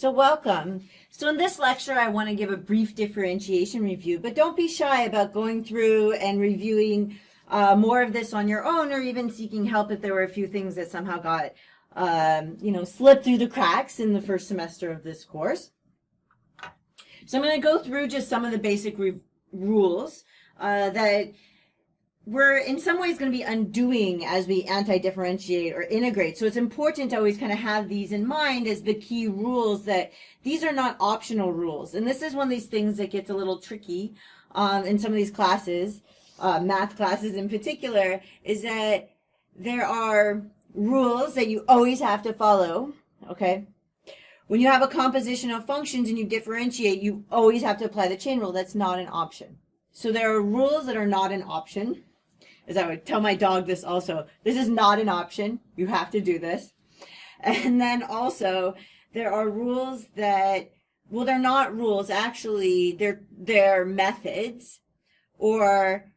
So welcome. So in this lecture, I want to give a brief differentiation review, but don't be shy about going through and reviewing more of this on your own, or even seeking help if there were a few things that somehow got, slipped through the cracks in the first semester of this course. So I'm going to go through just some of the basic rules that we're in some ways going to be undoing as we anti-differentiate or integrate. So it's important to always kind of have these in mind as the key rules, that these are not optional rules. And this is one of these things that gets a little tricky in some of these classes, math classes in particular, is that there are rules that you always have to follow, okay? When you have a composition of functions and you differentiate, you always have to apply the chain rule. That's not an option. So there are rules that are not an option. As I would tell my dog this also, this is not an option. You have to do this. And then also, there are rules that, well, they're not rules. Actually, they're methods or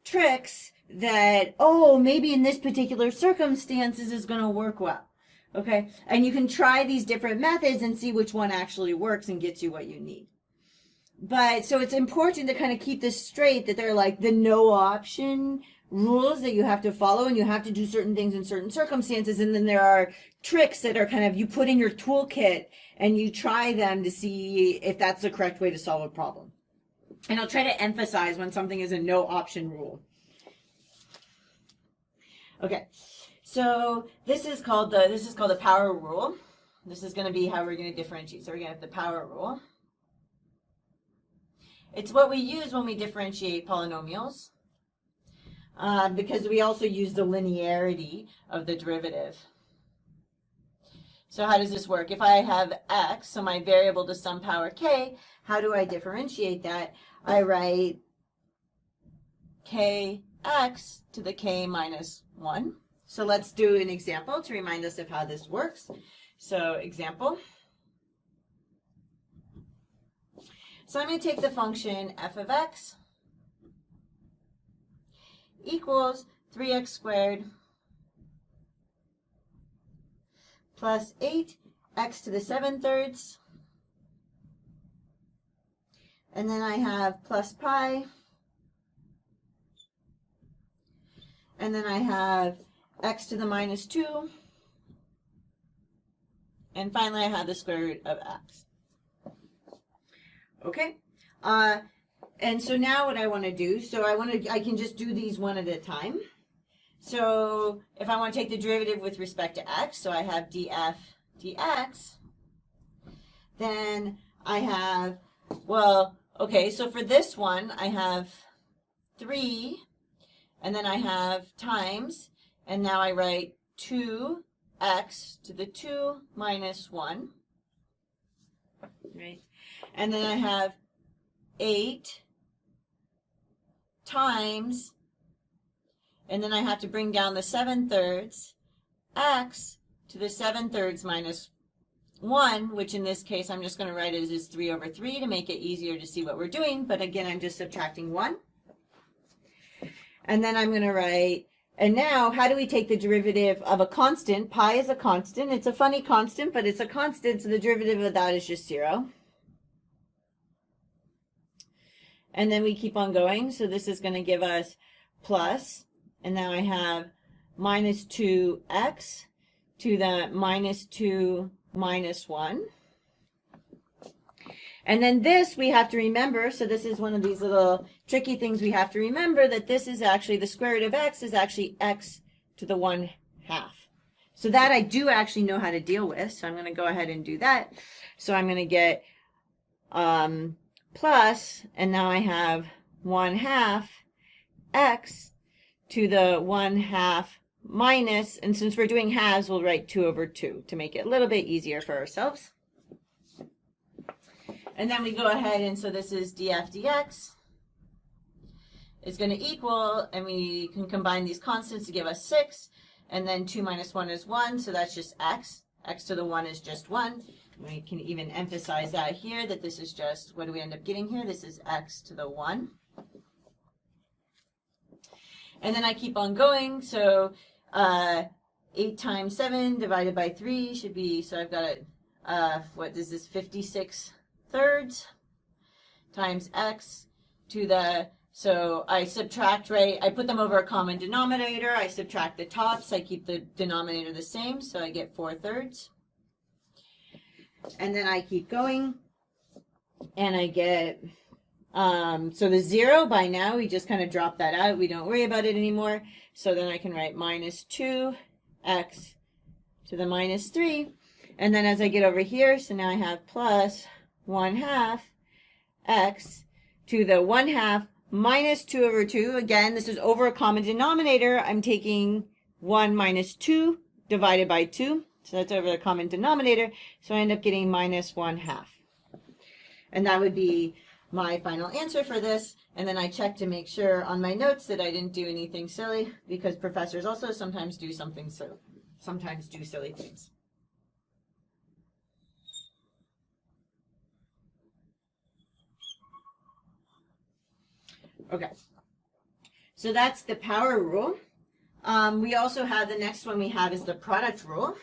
tricks that, oh, maybe in this particular circumstances is going to work well. Okay? And you can try these different methods and see which one actually works and gets you what you need. But so it's important to kind of keep this straight, that they're like the no option rules that you have to follow, and you have to do certain things in certain circumstances. And then there are tricks that are kind of, you put in your toolkit and you try them to see if that's the correct way to solve a problem. And I'll try to emphasize when something is a no option rule. Okay, so this is called the power rule. This is going to be how we're going to differentiate. So we're going to have the power rule. It's what we use when we differentiate polynomials, because we also use the linearity of the derivative. So how does this work? If I have x, so my variable to some power k, how do I differentiate that? I write kx to the k minus 1. So let's do an example to remind us of how this works. So example. So I'm going to take the function f of x equals 3x squared plus 8x to the 7/3. And then I have plus pi. And then I have x to the minus 2. And finally I have the square root of x. Okay, and so now what I want to do, so I can just do these one at a time. So if I want to take the derivative with respect to x, so I have df dx, then I have, well, okay, so for this one, I have 3, and then I have times, and now I write 2x to the 2 minus 1, right? And then I have 8 times, and then I have to bring down the 7/3, x to the 7/3 minus 1, which in this case I'm just going to write it as 3 over 3 to make it easier to see what we're doing. But again, I'm just subtracting 1. And then I'm going to write, and now how do we take the derivative of a constant? Pi is a constant. It's a funny constant, but it's a constant, so the derivative of that is just 0. And then we keep on going. So this is going to give us plus, and now I have minus 2x to the minus 2 minus 1. And then this we have to remember, so this is one of these little tricky things we have to remember, that this is actually, the square root of x is actually x to the 1/2. So that I do actually know how to deal with, so I'm going to go ahead and do that. So I'm going to get plus, and now I have 1/2 x to the 1/2 minus, and since we're doing halves, we'll write 2 over 2 to make it a little bit easier for ourselves. And then we go ahead, and so this is df dx is going to equal, and we can combine these constants to give us 6, and then 2 minus 1 is 1, so that's just x. X to the 1 is just 1. We can even emphasize that here, that this is just, what do we end up getting here? This is x to the 1. And then I keep on going, so 8 times 7 divided by 3 should be, so I've got what is this, 56 thirds times x to the, so I subtract, right, I put them over a common denominator, I subtract the tops, I keep the denominator the same, so I get 4 thirds. And then I keep going, and I get, so the 0, by now, we just kind of drop that out, we don't worry about it anymore, so then I can write minus 2x to the minus 3, and then as I get over here, so now I have plus 1/2 x to the 1/2 minus 2 over 2. Again, this is over a common denominator. I'm taking 1 minus 2 divided by 2. So that's over the common denominator. So I end up getting minus 1/2. And that would be my final answer for this. And then I check to make sure on my notes that I didn't do anything silly, because professors also sometimes do something silly. Sometimes do silly things. Okay, so that's the power rule. We also have, the next one we have is the product rule.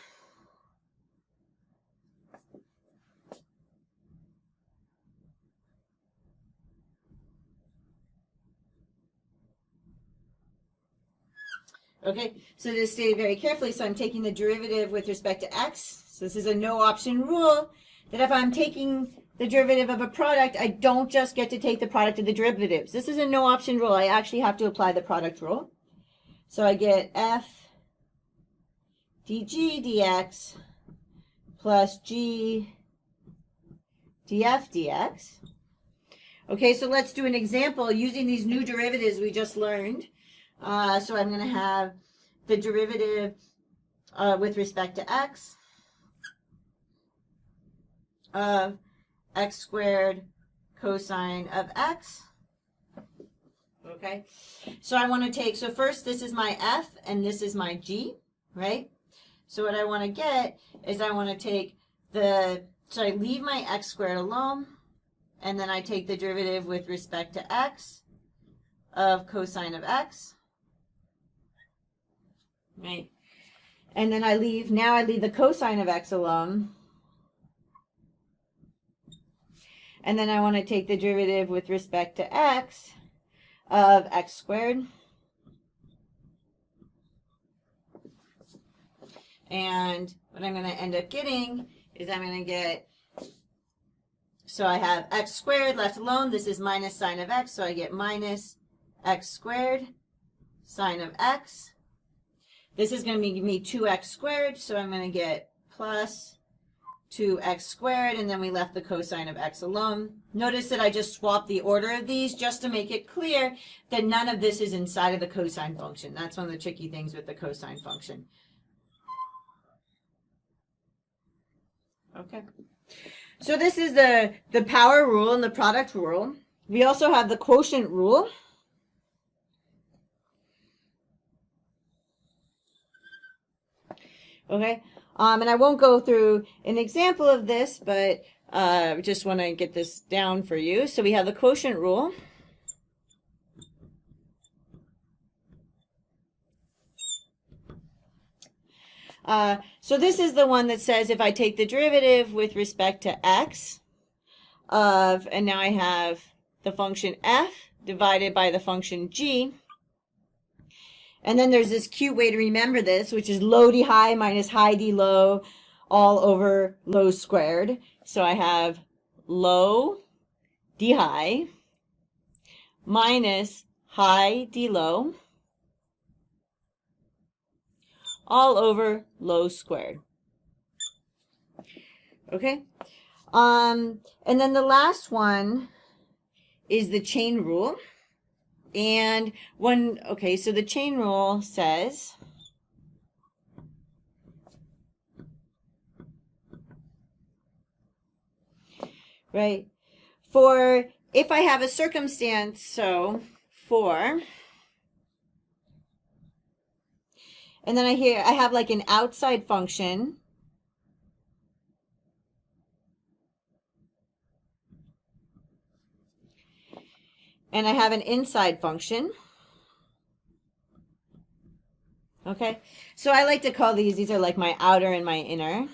Okay, so just state it very carefully. So I'm taking the derivative with respect to x. So this is a no option rule, that if I'm taking the derivative of a product, I don't just get to take the product of the derivatives. This is a no option rule. I actually have to apply the product rule. So I get f dg dx plus g df dx. Okay, so let's do an example using these new derivatives we just learned. So I'm going to have the derivative with respect to x of x squared cosine of x. Okay, so I want to take, so first this is my f and this is my g, right? So what I want to get is I want to take the, so I leave my x squared alone, and then I take the derivative with respect to x of cosine of x, right? And then I leave, now I leave the cosine of x alone. And then I want to take the derivative with respect to x of x squared. And what I'm going to end up getting is I'm going to get, so I have x squared left alone. This is minus sine of x, so I get minus x squared sine of x. This is going to give me 2x squared, so I'm going to get plus 2x squared, and then we left the cosine of x alone. Notice that I just swapped the order of these just to make it clear that none of this is inside of the cosine function. That's one of the tricky things with the cosine function. Okay. So this is the power rule and the product rule. We also have the quotient rule. Okay. And I won't go through an example of this, but just want to get this down for you. So we have the quotient rule. So this is the one that says if I take the derivative with respect to x of, and now I have the function f divided by the function g. And then there's this cute way to remember this, which is low d high minus high d low all over low squared. So I have low d high minus high d low all over low squared. Okay? And then the last one is the chain rule. And one, okay, so the chain rule says, right, for if I have a circumstance, so for, and then I have like an outside function, and I have an inside function. Okay, so I like to call these are like my outer and my inner.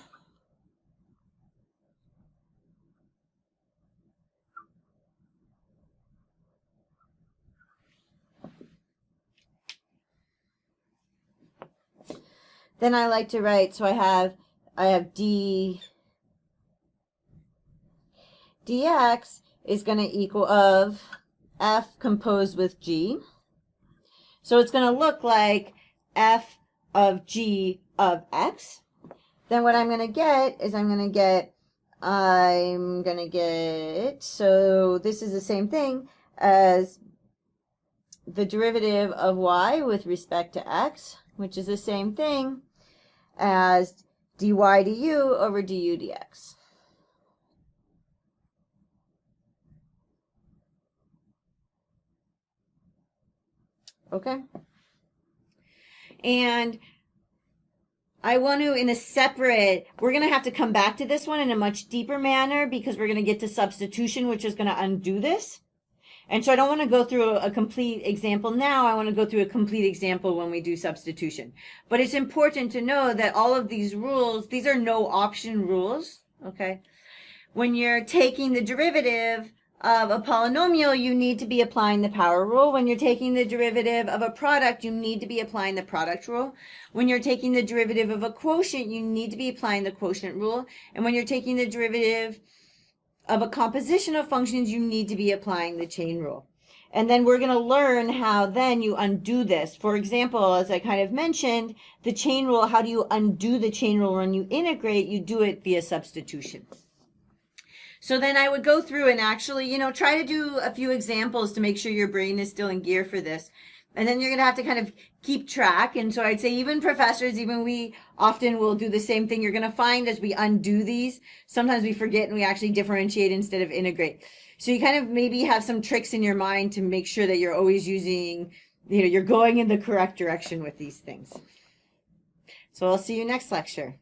then I like to write, so I have dx is going to equal of f composed with g. So it's going to look like f of g of x. Then what I'm going to get is so this is the same thing as the derivative of y with respect to x, which is the same thing as dy du over du dx. Okay? And I want to, in a separate, we're going to have to come back to this one in a much deeper manner because we're going to get to substitution, which is going to undo this. And so I don't want to go through a complete example now. I want to go through a complete example when we do substitution. But it's important to know that all of these rules, these are no option rules, okay? When you're taking the derivative of a polynomial, you need to be applying the power rule. When you're taking the derivative of a product, you need to be applying the product rule. When you're taking the derivative of a quotient, you need to be applying the quotient rule. And when you're taking the derivative of a composition of functions, you need to be applying the chain rule. And then we're going to learn how then you undo this. For example, as I kind of mentioned, the chain rule, how do you undo the chain rule when you integrate? You do it via substitution. So then I would go through and actually, try to do a few examples to make sure your brain is still in gear for this. And then you're going to have to kind of keep track. And so I'd say even professors, even we often will do the same thing. You're going to find as we undo these, sometimes we forget and we actually differentiate instead of integrate. So you kind of maybe have some tricks in your mind to make sure that you're always using, you're going in the correct direction with these things. So I'll see you next lecture.